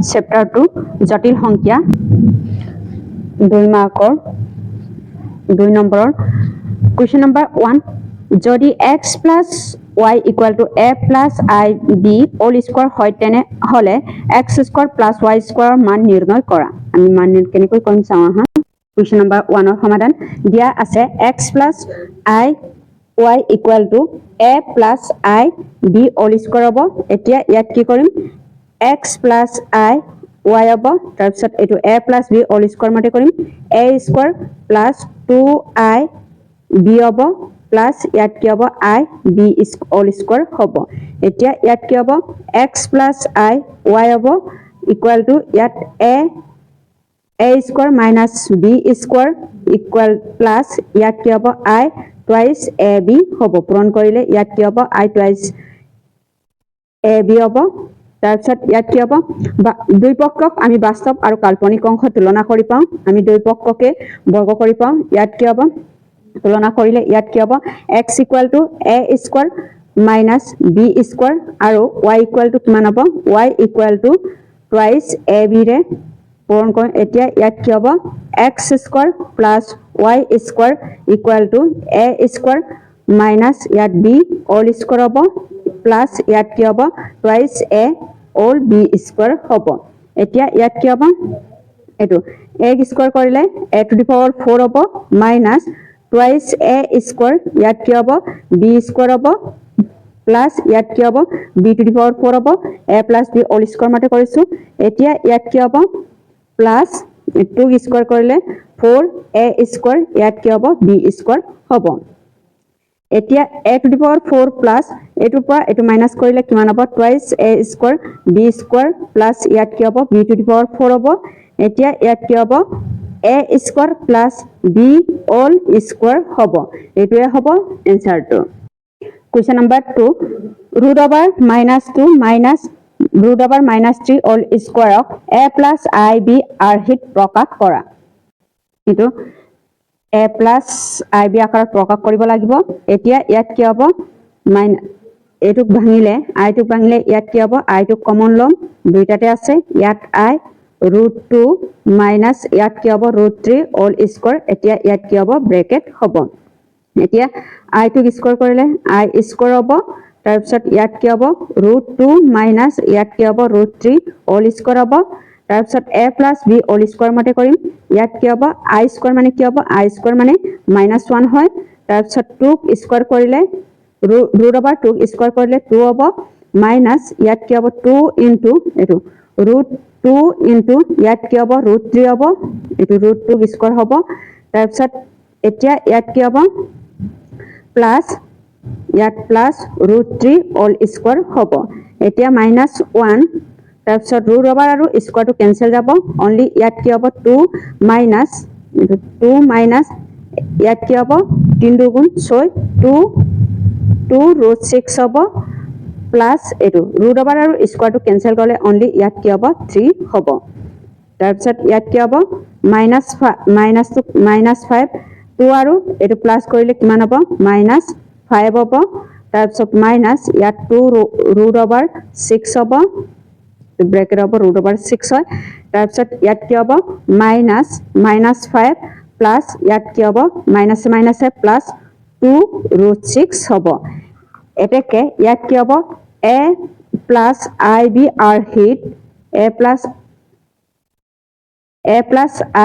Chapter 2 জটিল সংখ্যা 2 মাৰ্কৰ 2 নম্বৰৰ কুৱেশ্যন নম্বৰ 1 যদি x plus y equal to a plus I b all square হয় তেনে হলে x square plus y square মান নিৰ্ণয় কৰা আমি মান কেনেকৈ কৰিম চাওঁ হা কুৱেশ্যন নম্বৰ 1 ৰ সমাধান দিয়া আছে x plus I y equal to a plus I b all square হ'ব এতিয়া ইয়াত কি কৰিম x plus I y হ'ব তাৰ পিছত এটো a plus b all square মতে কৰিম a square plus 2I b হ'ব plus ইয়াত কি হ'ব I b all square হ'ব এতিয়া ইয়াত কি হ'ব x plus I y হ'ব equal to ইয়াত a square minus b square equal plus ইয়াত কি হ'ব I twice ab হ'ব পূৰণ কৰিলে ইয়াত কি হ'ব I twice ab হ'ব তাৰপিছত ইয়াত কি হ'ব দুই পক্ষক আমি বাস্তৱ আৰু কাল্পনিক অংশ তুলনা কৰি পাওঁ আমি দুই পক্ষকে বৰ্গ কৰি পাওঁ ইয়াত কি হ'ব তুলনা কৰিলে ইয়াত কি হ'ব x equal to a square minus b square আৰু y equal to কিমান হ'ব y equal to twice ab ৰে পূৰণ কৰিম এতিয়া ইয়াত কি হ'ব x square plus y square equal to a square minus ইয়াত b all square হ'ব plus ইয়াত কি হ'ব twice a all b square হ'ব এতিয়া ইয়াত কি হ'ব এটো a square কৰিলে a to the power 4 হ'ব minus twice a square ইয়াত কি হ'ব b square হ'ব plus ইয়াত কি হ'ব b to the power 4 হ'ব a plus b all square মতে কৰিছো এতিয়া ইয়াত কি হ'ব plus 2 square কৰিলে 4a square ইয়াত কি হ'ব b square হ'ব এতিয়া a to the power 4 plus এটোৰ পৰা এটো মাইনাস কৰিলে কিমান হ'ব twice a square b square plus ইয়াত কি হ'ব b to the power 4 হ'ব এতিয়া ইয়াত কি হ'ব a square plus b all square হ'ব এটোৱে হ'ব এনসাৰটো question number 2 root over -2 minus root over -3 all square of a plus I b আৰ্হিত প্ৰকাশ কৰা এটো a plus I b আকাৰত প্ৰকাশ কৰিব লাগিব এতিয়া ইয়াত কি হ'ব এটুক ভাঙিলে I টুক ভাঙিলে ইয়াত কি হ'ব I টুক কমন লম দুইটাতে আছে ইয়াত I √2 minus ইয়াত কি হ'ব √3 all square এতিয়া ইয়াত কি হ'ব ব্ৰেকেট হ'ব এতিয়া I টুক স্কয়াৰ কৰিলে I স্কয়াৰ হ'ব তাৰ পিছত ইয়াত কি হ'ব √2 minus ইয়াত কি হ'ব √3 all square হ'ব তাৰ পিছত a plus b all square মতে কৰিম ইয়াত কি হ'ব I স্কয়াৰ মানে কি হ'ব I স্কয়াৰ মানে -1 হয় তাৰ পিছত 2 স্কয়াৰ কৰিলে √2 স্কয়াৰ কৰিলে 2 হ'ব মাইনাস ইয়াত কি হ'ব 2 ইনটু এটো √2 ইনটু ইয়াত কি হ'ব √3 হ'ব এটো √2 স্কয়াৰ হ'ব তাৰ পিছত এতিয়া ইয়াত কি হ'ব প্লাস ইয়াত প্লাস √3 অল স্কয়াৰ হ'ব এতিয়া -1 তাৰ পিছত ৰুট ওভাৰ আৰু স্কয়াৰটো কেনসেল যাব অনলি ইয়াত কি হ'ব 2 মাইনাস ইয়াত কি হ'ব 3 দুগুণ 6 2 √6 হ'ব প্লাস এটো ৰুট ওভাৰ আৰু স্কয়াৰটো কেনসেল কৰিলে অনলি ইয়াত কি হ'ব 3 হ'ব তাৰ পিছত ইয়াত কি হ'ব -5 2 আৰু এটো প্লাস কৰিলে কিমান হ'ব -5 হ'ব তাৰ পিছত মাইনাস ইয়াত 2 ৰুট ওভাৰ 6 হ'ব ব্ৰেকেট হ'ব ৰুট ওভাৰ 6 হয় তাৰ পিছত ইয়াত কি হ'ব -5 প্লাস ইয়াত কি হ'ব মাইনাসে প্লাস 2 √6 হ'ব এতেকে ইয়াত কি হ'ব a plus ib আৰ্হিত a plus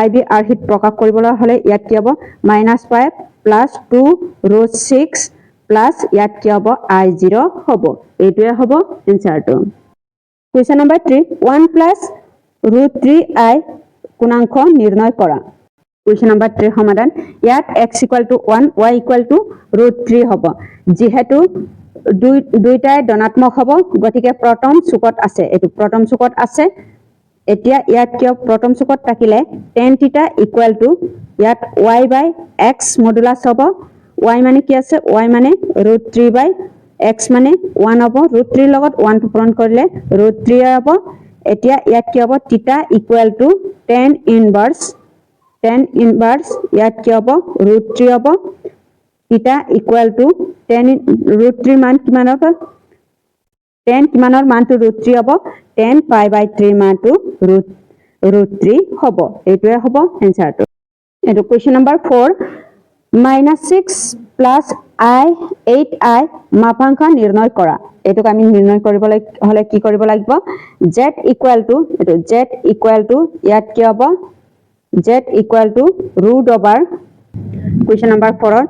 ib আৰ্হিত প্ৰকাশ কৰিবলৈ হলে ইয়াত কি হ'ব -5 plus 2 √6 plus ইয়াত কি হ'ব I0 হ'ব এইটোৱে হ'ব এনসাৰটো question number 3 1 plus √3i গুণাঙ্ক নিৰ্ণয় কৰা question number 3 সমাধান ইয়াত x = 1 y = √3 হ'ব যেহেতু দুইটাই ধনাত্মক হ'ব গতিকে প্ৰথম চুকত আছে এটো প্ৰথম চুকত আছে এতিয়া ইয়াত কি প্ৰথম চুকত থাকিলে tan θ = ইয়াত y/x মডুলাস হ'ব y মানে কি আছে y মানে √3/x মানে 1 হ'ব √3 লগত 1 টো পূৰণ কৰিলে √3 হ'ব এতিয়া ইয়াত কি হ'ব θ = tan ইনভার্স ইয়াত কি হ'ব √3 হ'ব θ = tan √3 মান কিমান হ'ব tan কিমানৰ মানটো √3 হ'ব 10 pi by 3 মানটো root 3 হ'ব এইটোৱে হ'ব এনসাৰটো এটো question number 4 -6 plus I 8I মাপাংক নিৰ্ণয় কৰা এটোক আমি নিৰ্ণয় কৰিবলৈ হলে কি কৰিব লাগিব z equal to এটো z equal to ইয়াত কি হ'ব z equal to root over question number 4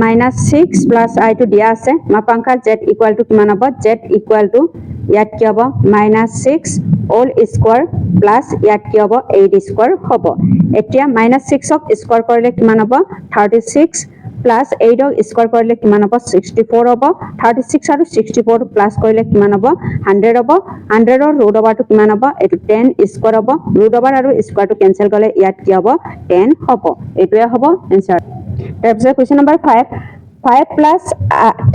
-6 plus I to দিয়া আছে মাপাংক z equal to কিমান হ'ব z equal to ইয়াত কি হ'ব -6 all square plus ইয়াত কি হ'ব 8 square হ'ব এতিয়া -6 ক স্কয়াৰ কৰিলে কিমান হ'ব 36 plus 8 ক স্কয়াৰ কৰিলে কিমান হ'ব 64 হ'ব 36 আৰু 64 প্লাস কৰিলে কিমান হ'ব 100 হ'ব 100 ৰ ৰুট ওভাৰটো কিমান হ'ব এটো 10 স্কয়াৰ হ'ব ৰুট ওভাৰ আৰু স্কয়াৰটো কেনসেল কৰিলে ইয়াত কি হ'ব 10 হ'ব এটোৱে হ'ব आंसर তাৰপিছত question number 5 5 plus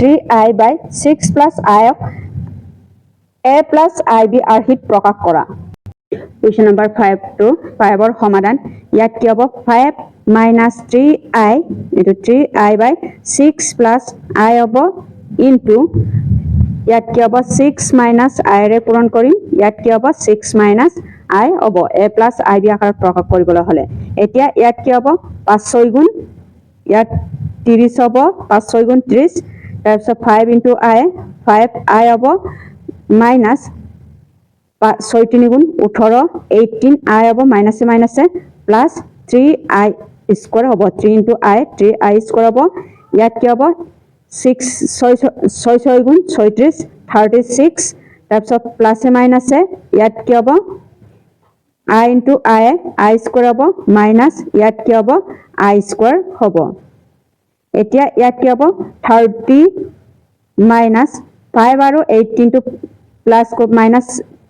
3i by 6 plus I of a plus ib আৰ্হিত প্ৰকাশ কৰা কোৱেশ্চন নম্বৰ 5 to 5 ৰ সমাধান ইয়াত কি হ'ব 5 minus 3i into 3i by 6 plus I হ'ব into ইয়াত কি হ'ব 6 minus I ৰে পূৰণ কৰিম ইয়াত কি হ'ব 6 minus I হ'ব a plus ib আকাৰত প্ৰকাশ কৰিবলৈ হলে এতিয়া ইয়াত কি হ'ব 5 6 গুণ ইয়াত 30 হ'ব 5 6 গুণ 30 তাৰপিছত 5 into I 5i হ'ব minus 6 3 গুণ 18 18i হ'ব minus minus plus 3i square হ'ব 3 into I 3i স্কয়ার হ'ব ইয়াত কি হ'ব 6 6 গুণ 36 36 তাৰপিছত প্লাস মাইনাস ইয়াত কি হ'ব I into I স্কয়ার হ'ব মাইনাস ইয়াত কি হ'ব I স্কয়ার হ'ব এতিয়া ইয়াত কি হ'ব 30 মাইনাস 5 আৰু 18 to প্লাস মাইনাস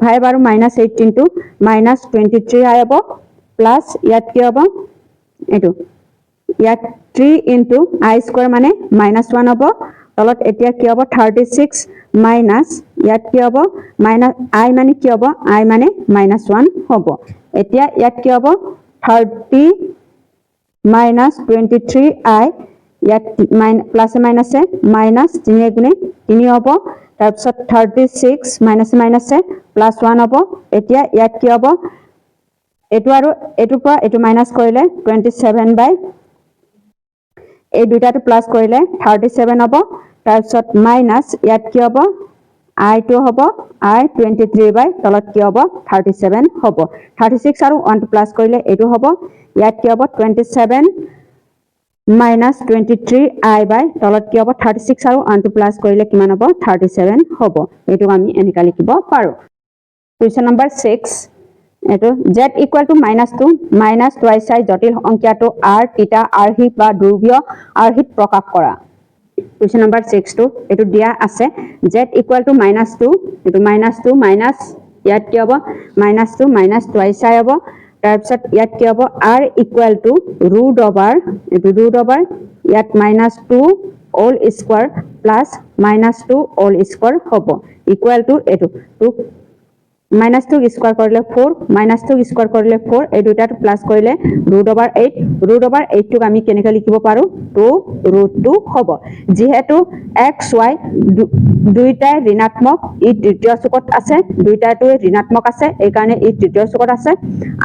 5 আৰু মাইনাস 18 to মাইনাস 23 হ'ব প্লাস ইয়াত কি হ'ব এটো ইয়াত 3 into I স্কয়ার মানে -1 হ'ব তলত এতিয়া কি হ'ব 36 মাইনাস ইয়াত কি হ'ব মাইনাস I মানে কি হ'ব I মানে -1 হ'ব এতিয়া ইয়াত কি হ'ব 30 minus 23i ইয়াত প্লাস মাইনাস মাইনাস 3 গুণে 3 হ'ব তাৰপিছত 36 মাইনাস মাইনাস প্লাস 1 হ'ব এতিয়া ইয়াত কি হ'ব এটো আৰু এটো পৰা এটো মাইনাস কৰিলে 27 বাই এই দুটাটো প্লাস কৰিলে 37 হ'ব তাৰপিছত মাইনাস ইয়াত কি হ'ব I to হ'ব I 23 বাই তলত কি হ'ব 37 হ'ব 36 আৰু 1 প্লাস কৰিলে এটো হ'ব ইয়াত কি হ'ব 27 minus 23i বাই তলত কি হ'ব 36 আৰু 1 প্লাস কৰিলে কিমান হ'ব 37 হ'ব এটো আমি এনেকা লিখিব পাৰো কোৱেশ্চন নম্বৰ 6 এটো z equal to -2 minus twice I জটিল সংখ্যাটো r থিটা আৰ্হিত বা ধ্ৰুৱীয় আৰ্হিত প্ৰকাশ কৰা কোৱেশ্চন নম্বৰ 6 টো এটো দিয়া আছে z equal to -2 এটো -2 মাইনাস ইয়াত কি হ'ব -2 minus twice I হ'ব তাৰপিছত ইয়াত কি হ'ব r equal to root over এটো root over ইয়াত -2 all square plus -2 all square হ'ব equal to এটো 2 -2 স্কয়ার কৰিলে 4 -2 স্কয়াৰ কৰিলে 4 এই দুটাটো প্লাস কৰিলে √8 টোক আমি কেনেকৈ লিখিব পাৰো 2√2 হ'ব যেহেতু x y দুইটাই ঋণাত্মক ই তৃতীয় চুকত আছে দুইটাটোৱে ঋণাত্মক আছে এই কাৰণে ই তৃতীয় চুকত আছে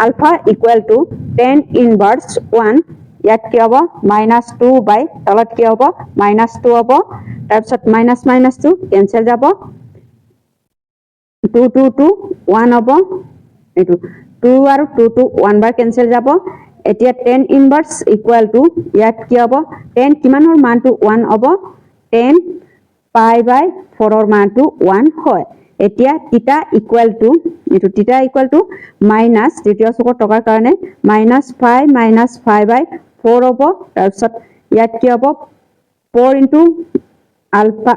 আলফা ইকুৱেল টু tan ইনভাৰ্স 1 ইয়াত কি হ'ব -2 বাই তলত কি হ'ব -2 হ'ব তাৰপিছত -2 কেনসেল যাব 2 2 2 1 হ'ব এটো 2 আৰু 2 2 1 বাৰ কেনসেল যাব এতিয়া tan ইনভাৰ্স ইকুৱেল টু ইয়াত কি হ'ব tan কিমানৰ মানটো 1 হ'ব tan pi by 4 ৰ মানটো 1 হয় এতিয়া থিটা ইকুৱেল টু এটো থিটা ইকুৱেল টু মাইনাস তৃতীয় চুকৰ টকাৰ কাৰণে -5 by 4 হ'ব তাৰপিছত ইয়াত কি হ'ব 4 into alpha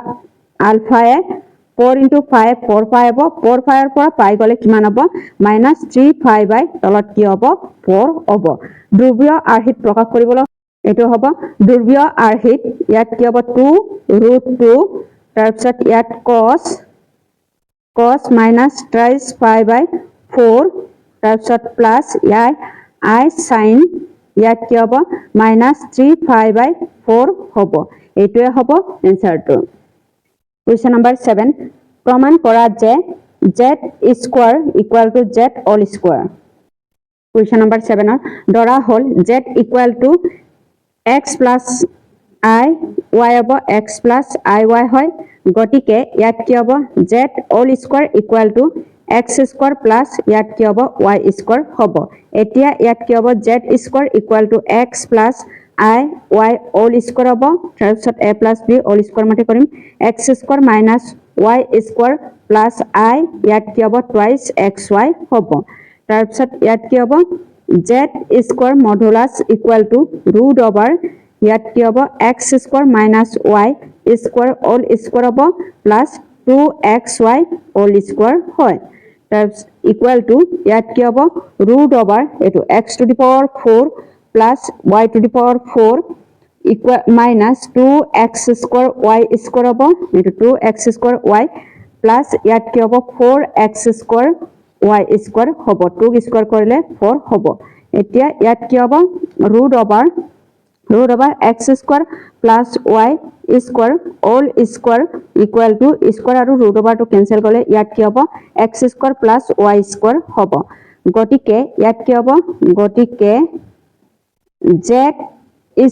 4 into 5 4 pi হ'ব 4 pi ৰ পৰা pi গলে কিমান হ'ব -3 pi by তলত কি হ'ব 4 হ'ব ধ্ৰুৱীয় আৰ্হিত প্ৰকাশ কৰিবলৈ এটো হ'ব ধ্ৰুৱীয় আৰ্হিত ইয়াত কি হ'ব 2√2 তাৰপিছত ইয়াত cos -30 pi by 4 তাৰপিছত প্লাস ইয়াত I sin ইয়াত কি হ'ব -3 pi by 4 হ'ব এটোৱে হ'ব এনসাৰটো Question number 7 প্ৰমাণ কৰা যে z square equal to z all square. Question number 7 ধৰা হল z equal to x plus I y হ'ব x plus I y হয় গতিকে ইয়াত কি হ'ব z all square equal to x square plus ইয়াত কি হ'ব y square হ'ব এতিয়া ইয়াত কি হ'ব z square equal to x plus I y all square হ'ব তাৰপিছত a plus b all square মাটি কৰিম x square minus y square plus I ইয়াত কি হ'ব twice xy হ'ব তাৰপিছত ইয়াত কি হ'ব z square modulus equal to root over ইয়াত কি হ'ব x square minus y square all square হ'ব plus 2xy all square হয় তাৰপিছত equal to ইয়াত কি হ'ব root over এটো x to the power 4 plus y to the power 4 equal minus 2x square y square হ'ব এটো 2x square y plus ইয়াত কি হ'ব 4x square y square হ'ব 2 square কৰিলে 4 হ'ব এতিয়া ইয়াত কি হ'ব root over x square plus y square all square equal to square আৰু root over to cancel কৰিলে ইয়াত কি হ'ব x square plus y square হ'ব গতিকে ইয়াত কি হ'ব গতিকে z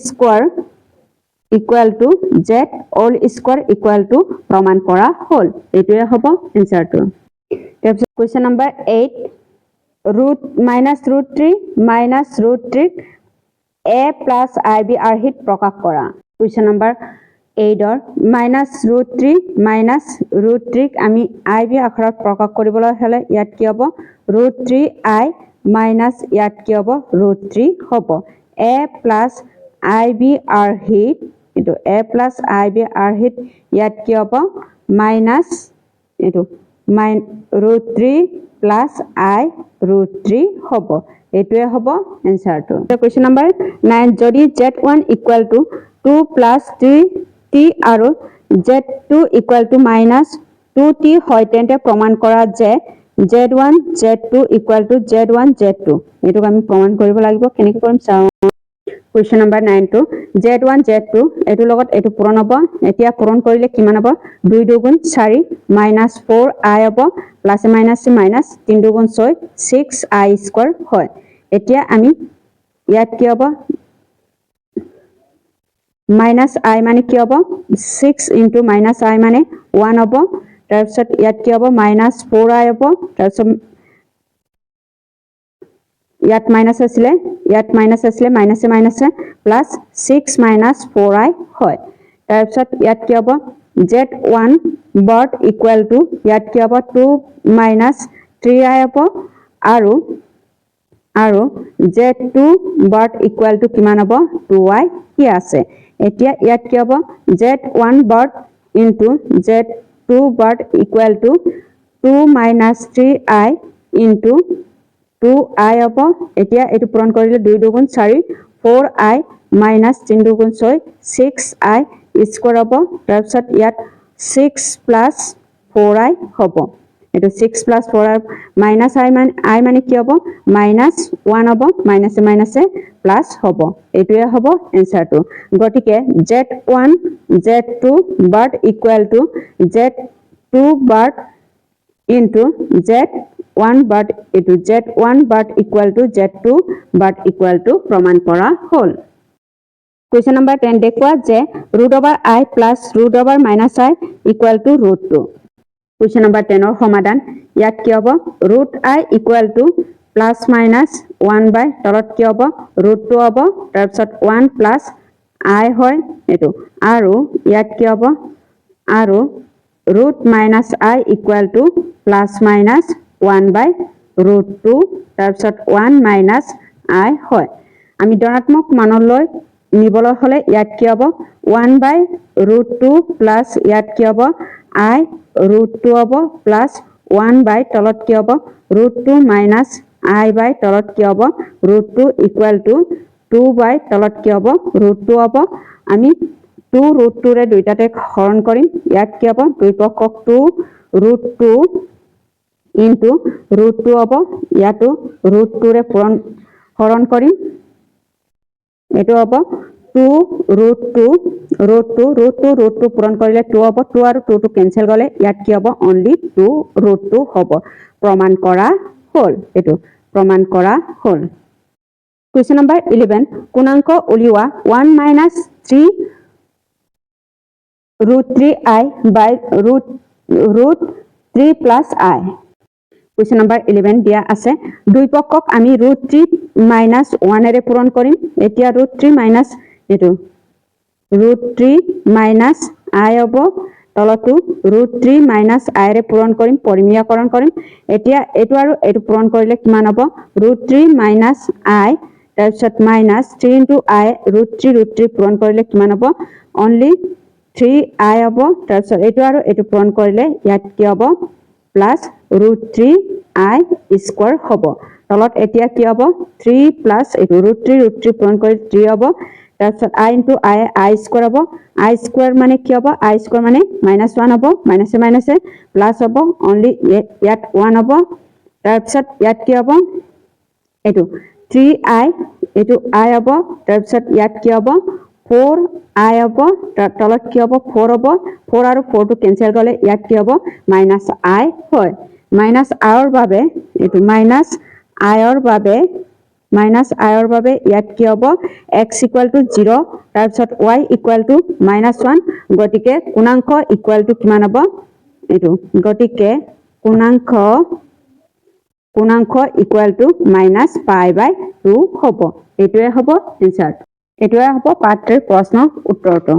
square equal to z all square equal to প্ৰমাণ কৰা হ'ল এটোৱে হ'ব এনসাৰটো তাৰপিছত question number 8 root minus root 3 minus root 3 a plus ib are hit প্ৰকাশ কৰা question number 8 minus root 3 minus root 3 আমি ib আখৰত প্ৰকাশ কৰিবলৈ হলে ইয়াত কি হ'ব root 3 I minus ইয়াত কি হ'ব root 3 হ'ব a plus ib are hit এটো a plus ib are hit ইয়াত কি হ'ব minus এটো root 3 plus I root 3 হ'ব এটোৱে হ'ব এনসারটো question number 9 যদি z1 equal to 2 plus 3t আৰু z2 equal to minus 2t হয় তেন্তে প্ৰমাণ কৰা যে z1 z2 equal to z1 z2 এটোক আমি প্ৰমাণ কৰিব লাগিব কেনেকৈ কৰিম চাও question number 9 to z1 z2 এটো লগত এটো পূৰণ হ'ব এতিয়া পূৰণ কৰিলে কিমান হ'ব 2 2 4 minus 4i হ'ব plus minus minus 3 2 6 6i square হয় এতিয়া আমি ইয়াত কি হ'ব minus I মানে কি হ'ব 6 into minus I মানে 1 হ'ব তাৰপিছত ইয়াত কি হ'ব minus 4i হ'ব তাৰপিছত ইয়াত minus আছিলে minus minus plus 6 minus 4i হয় তাৰপিছত ইয়াত কি হ'ব z1 but equal to ইয়াত কি হ'ব 2 minus 3i হ'ব আৰু z2 but equal to কিমান হ'ব 2i কি আছে এতিয়া ইয়াত কি হ'ব z1 but into z2 but equal to 2 minus 3i into 2i হ'ব এতিয়া এটো পূৰণ কৰিলে 2 2 4 4i minus 3 2 6 6i square হ'ব তাৰপিছত ইয়াত 6 plus 4i হ'ব এটো 6 plus 4i minus I মানে কি হ'ব minus 1 হ'ব minus minus plus হ'ব এটোৱে হ'ব এনসারটো গতিকে z1 z2 but equal to z2 but into z1 but into z1 but equal to z2 but equal to প্ৰমাণ কৰা হ'ল question number 10 দেখুৱা যে root over I plus root over minus I equal to root 2 question number 10 ৰ সমাধান ইয়াত কি হ'ব root I equal to plus minus 1 by তলত কি হ'ব root 2 হ'ব তাৰপিছত 1 plus I হয় এটো আৰু ইয়াত কি হ'ব আৰু root minus I equal to plus minus 1 by root 2 তাৰপিছত 1 minus I হয় আমি ধনাত্মক মানলৈ নিবলৈ হলে ইয়াত কি হ'ব 1 by root 2 plus ইয়াত কি হ'ব I root 2 হ'ব plus 1 by তলত কি হ'ব root 2 minus I by তলত কি হ'ব root 2 equal to 2 by তলত কি হ'ব root 2 হ'ব আমি 2 root 2 ৰে দুইটাতে হৰণ কৰিম ইয়াত কি হ'ব দুই পক্ষক 2 root 2 into root 2 হ'ব ইয়াতো root 2 ৰে হৰণ কৰিম এটো হ'ব 2 পূৰণ কৰিলে 2 হ'ব 2 আৰু 2 কেনসেল গলে ইয়াত কি হ'ব অনলি 2 হ'ব প্ৰমাণ কৰা হ'ল এটো প্ৰমাণ কৰা হ'ল Question number 11 পূৰ্ণাংক উলিওৱা 1 minus 3 root 3i by root 3 plus i Question number 11 দিয়া আছে দুই পক্ষক আমি root 3 minus 1 এৰে পূৰণ কৰিম এতিয়া root 3 minus এটো root 3 minus i হ'ব তলটো root 3 minus i ৰে পূৰণ কৰিম পৰিমিয়াকৰণ কৰিম এতিয়া এটো আৰু এটো পূৰণ কৰিলে কিমান হ'ব root 3 minus i তাৰপিছত minus 3 into i root 3 পূৰণ কৰিলে কিমান হ'ব only 3i হ'ব তাৰপিছত এটো আৰু এটো পূৰণ কৰিলে ইয়াত কি হ'ব plus root 3i square হ'ব তলত এতিয়া কি হ'ব 3 plus এটো root 3 পূৰণ কৰি 3 হ'ব তাৰপিছত i into i square হ'ব i square মানে কি হ'ব i square মানে -1 হ'ব minus এ plus হ'ব only ইয়াত 1 হ'ব তাৰপিছত ইয়াত কি হ'ব এটো 3i এটো i হ'ব তাৰপিছত ইয়াত কি হ'ব 4i হ'ব তলত কি হ'ব 4 হ'ব 4 আৰু 4 টো কেনসেল গলে ইয়াত কি হ'ব -i হয় -i ৰ বাবে এটো -i ৰ বাবে ইয়াত কি হ'ব x = 0 তাৰপিছত y = -1 গতিকে গুণাঙ্ক = কিমান হ'ব এটো গতিকে গুণাঙ্ক = -pi/2 হ'ব এটোৱে হ'ব এনসাৰ এটোৱে হ'ব পাঠ 3 প্ৰশ্নৰ উত্তৰটো